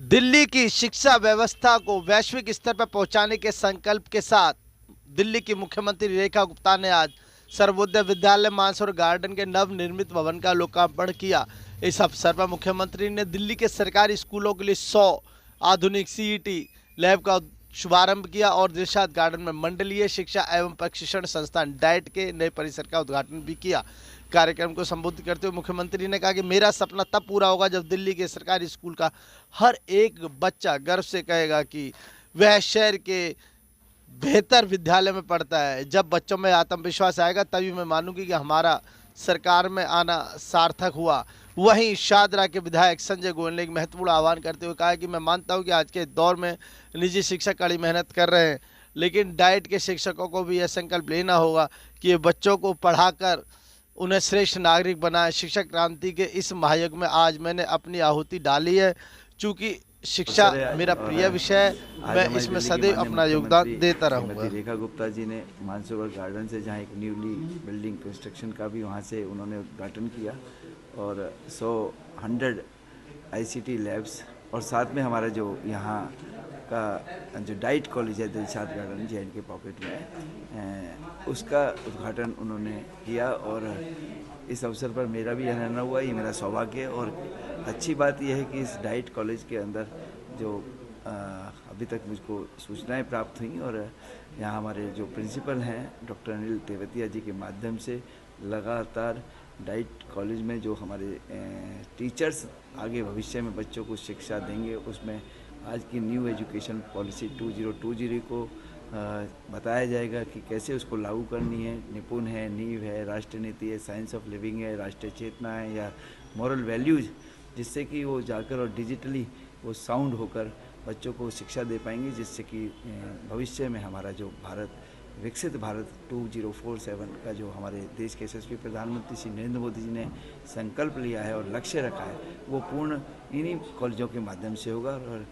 दिल्ली की शिक्षा व्यवस्था को वैश्विक स्तर पर पहुंचाने के संकल्प के साथ दिल्ली की मुख्यमंत्री रेखा गुप्ता ने आज सर्वोदय विद्यालय मानसरोवर गार्डन के नवनिर्मित भवन का लोकार्पण किया। इस अवसर पर मुख्यमंत्री ने दिल्ली के सरकारी स्कूलों के लिए 100 आधुनिक सीईटी लैब का शुभारंभ किया और दिलशाद गार्डन में मंडलीय शिक्षा एवं प्रशिक्षण संस्थान डाइट के नए परिसर का उद्घाटन भी किया। कार्यक्रम को संबोधित करते हुए मुख्यमंत्री ने कहा कि मेरा सपना तब पूरा होगा जब दिल्ली के सरकारी स्कूल का हर एक बच्चा गर्व से कहेगा कि वह शहर के बेहतर विद्यालय में पढ़ता है। जब बच्चों में आत्मविश्वास आएगा तभी मैं मानूंगी कि हमारा सरकार में आना सार्थक हुआ। वहीं शादरा के विधायक संजय गोयल ने एक महत्वपूर्ण आह्वान करते हुए कहा कि मैं मानता हूं कि आज के दौर में निजी शिक्षक कड़ी मेहनत कर रहे हैं, लेकिन डाइट के शिक्षकों को भी यह संकल्प लेना होगा कि ये बच्चों को पढ़ाकर उन्हें श्रेष्ठ नागरिक बनाए। शिक्षक क्रांति के इस महायुग में आज मैंने अपनी आहुति डाली है। चूँकि शिक्षा मेरा प्रिय विषय है, मैं इसमें सदैव अपना योगदान देता रहूँगा। रेखा गुप्ता जी ने मानसरोवर गार्डन से जहाँ एक न्यूली बिल्डिंग कंस्ट्रक्शन का भी वहाँ से उन्होंने उद्घाटन किया और 100 आईसीटी लैब्स और साथ में हमारा जो यहाँ का जो डाइट कॉलेज है दिलशाद गार्डन JNK पॉकेट में है, उसका उद्घाटन उन्होंने किया। और इस अवसर पर मेरा भी रहना हुआ, ये मेरा सौभाग्य है। और अच्छी बात यह है कि इस डाइट कॉलेज के अंदर जो अभी तक मुझको सूचनाएं प्राप्त हुई और यहाँ हमारे जो प्रिंसिपल हैं डॉक्टर अनिल तेवतिया जी के माध्यम से लगातार डाइट कॉलेज में जो हमारे टीचर्स आगे भविष्य में बच्चों को शिक्षा देंगे, उसमें आज की न्यू एजुकेशन पॉलिसी 2020 को बताया जाएगा कि कैसे उसको लागू करनी है। निपुण है, नींव है, राष्ट्रीय नीति है, साइंस ऑफ लिविंग है, राष्ट्रीय चेतना है या मॉरल वैल्यूज़, जिससे कि वो जाकर और डिजिटली वो साउंड होकर बच्चों को शिक्षा दे पाएंगे, जिससे कि भविष्य में हमारा जो भारत विकसित भारत 2047 का जो हमारे देश के यशस्वी प्रधानमंत्री श्री नरेंद्र मोदी जी ने संकल्प लिया है और लक्ष्य रखा है, वो पूर्ण इन्हीं कॉलेजों के माध्यम से होगा। और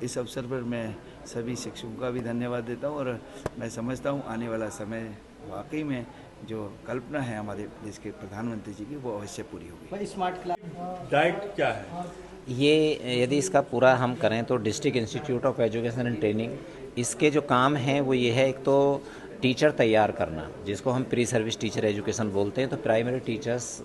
इस अवसर पर मैं सभी शिक्षकों का भी धन्यवाद देता हूं और मैं समझता हूं आने वाला समय वाकई में जो कल्पना है हमारे देश के प्रधानमंत्री जी की, वो अवश्य पूरी होगी। स्मार्ट क्लास डाइट क्या है? ये यदि इसका पूरा हम करें तो district institute of education and training, इसके जो काम हैं वो ये है, एक तो टीचर तैयार करना जिसको हम प्री सर्विस टीचर एजुकेशन बोलते हैं, तो प्राइमरी टीचर्स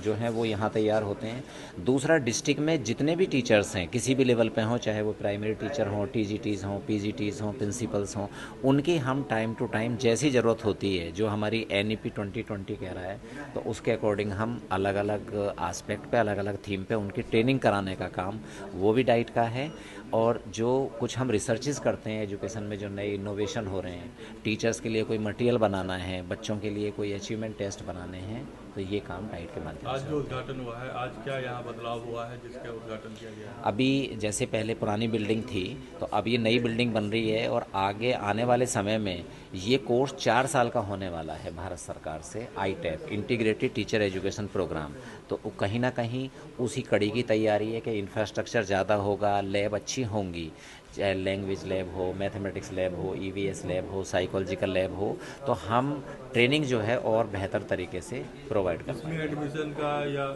जो हैं वो यहाँ तैयार होते हैं। दूसरा, डिस्ट्रिक्ट में जितने भी टीचर्स हैं किसी भी लेवल पे हों, चाहे वो प्राइमरी टीचर हों, TGTs हों, PGTs हों, प्रिंसिपल्स हों, उनकी हम टाइम टू टाइम जैसी ज़रूरत होती है, जो हमारी NEP 2020 कह रहा है, तो उसके अकॉर्डिंग हम अलग अलग आस्पेक्ट पे, अलग अलग थीम पे उनकी ट्रेनिंग कराने का काम वो भी डाइट का है। और जो कुछ हम रिसर्चेस करते हैं एजुकेशन में, जो नए इनोवेशन हो रहे हैं, टीचर्स के लिए कोई मटेरियल बनाना है, बच्चों के लिए कोई अचीवमेंट टेस्ट बनाने हैं, तो ये काम डाइट के माध्यम से। आज जो उद्घाटन हुआ है, आज क्या यहाँ बदलाव हुआ है जिसका उद्घाटन किया गया है? अभी जैसे पहले पुरानी बिल्डिंग थी, तो अब ये नई बिल्डिंग बन रही है और आगे आने वाले समय में ये कोर्स 4 साल का होने वाला है भारत सरकार से, ITEP integrated teacher education programme. तो कहीं ना कहीं उसी कड़ी की तैयारी है कि इंफ्रास्ट्रक्चर ज़्यादा होगा, लैब अच्छी होंगी, चाहे लैंग्वेज लैब हो, मैथमेटिक्स लैब हो, EVS लैब हो, साइकोलॉजिकल लैब हो, तो हम ट्रेनिंग जो है और बेहतर तरीके से प्रोवाइड कर पाएंगे। एडमिशन का या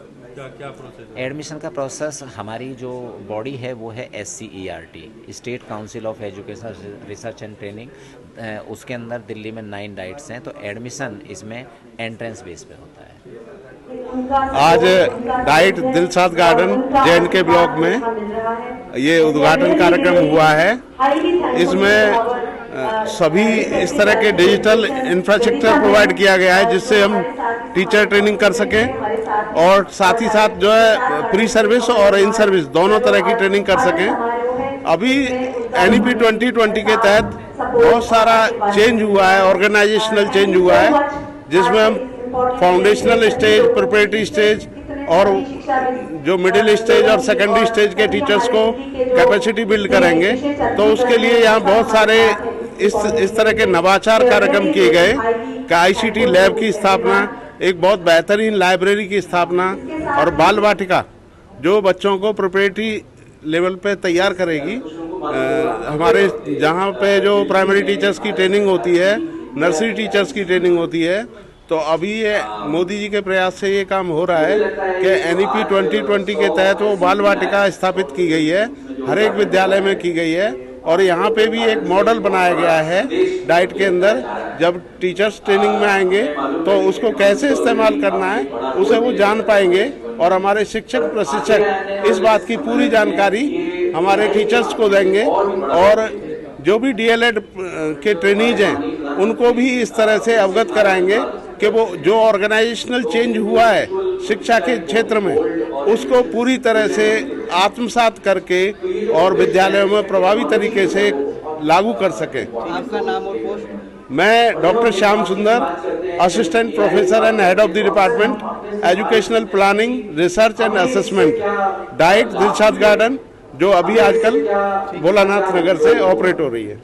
क्या प्रोसेस है? एडमिशन का प्रोसेस, हमारी जो बॉडी है वो है SCERT, state council of education research and training, उसके अंदर दिल्ली में 9 डाइट्स हैं, तो एडमिशन इसमें एंट्रेंस बेस पे होता है। आज diet Dilshad garden JNK block में ये उद्घाटन कार्यक्रम हुआ है। इसमें सभी इस तरह के डिजिटल इंफ्रास्ट्रक्चर प्रोवाइड किया गया है जिससे हम टीचर ट्रेनिंग कर सकें और साथ ही साथ जो है प्री सर्विस और इन सर्विस दोनों तरह की ट्रेनिंग कर सकें। अभी NEP 2020 के तहत बहुत सारा चेंज हुआ है, ऑर्गेनाइजेशनल चेंज हुआ है, जिसमें हम फाउंडेशनल स्टेज, प्रिपरेटरी स्टेज और जो मिडिल स्टेज और सेकेंडरी स्टेज के टीचर्स को कैपेसिटी बिल्ड करेंगे। तो उसके लिए यहाँ बहुत सारे इस तरह के नवाचार कार्यक्रम किए गए कि ICT लैब की स्थापना, एक बहुत बेहतरीन लाइब्रेरी की स्थापना और बाल वाटिका जो बच्चों को प्रिपरेटरी लेवल पे तैयार करेगी। हमारे जहाँ पे जो प्राइमरी टीचर्स की ट्रेनिंग होती है, नर्सरी टीचर्स की ट्रेनिंग होती है, तो अभी ये मोदी जी के प्रयास से ये काम हो रहा है कि NEP 2020 के तहत वो बाल वाटिका स्थापित की गई है हर एक विद्यालय में की गई है और यहाँ पे भी एक मॉडल बनाया गया है डाइट के अंदर। जब टीचर्स ट्रेनिंग में आएंगे तो उसको कैसे इस्तेमाल करना है उसे वो जान पाएंगे और हमारे शिक्षक प्रशिक्षक इस बात की पूरी जानकारी हमारे टीचर्स को देंगे और जो भी डीएलएड के ट्रेनीज हैं उनको भी इस तरह से अवगत कराएंगे कि वो जो ऑर्गेनाइजेशनल चेंज हुआ है शिक्षा के क्षेत्र में उसको पूरी तरह से आत्मसात करके और विद्यालयों में प्रभावी तरीके से लागू कर सके। आपका नाम और पोस्ट? मैं डॉक्टर श्याम सुंदर, assistant professor and head of the department educational planning research and assessment, diet Dilshad garden, जो अभी आजकल भोलानाथ नगर से ऑपरेट हो रही है।